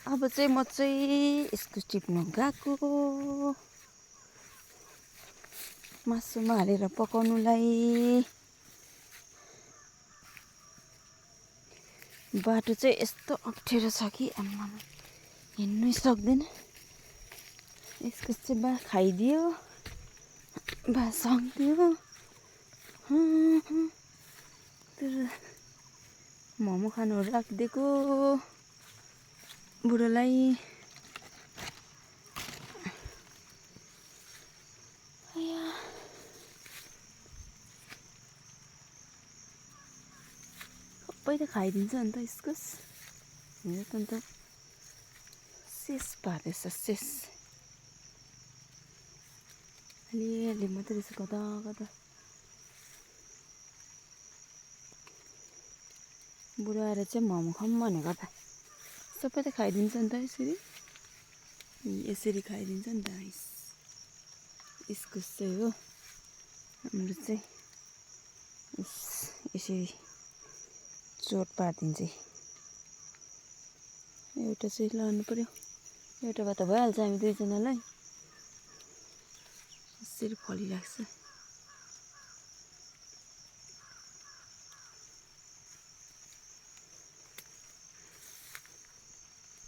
अब चाहिँ म चाहिँ इस्कुस टिप्नु गएको मासुमा हालेर पकाउनुलाई। बाटो चाहिँ यस्तो अप्ठ्यारो छ कि आम्मा हिँड्नै सक्दैन। इस्कुस चाहिँ बा खाइदियो, बा सक्दियो। तर मोमो खानुहरू राखिदिएको बुढोलाई। सबै त खाइदिन्छ नि त इस्कुस। हेर त अन्त शेष पार्दैछ शेष। अलिअलि मात्रै रहेछ कता कता। बुढो आएर चाहिँ मोमो खाऊँ भनेको त सबै त खाइदिन्छ नि त यसरी। यसरी खाइदिन्छ नि त इस्कुस चाहिँ हो हाम्रो चाहिँ यसरी चोट पारिदिन्छ। एउटा चाहिँ लानु पर्यो, एउटा भए त भइहाल्छ हामी दुईजनालाई। यसरी फलिरहेको छ।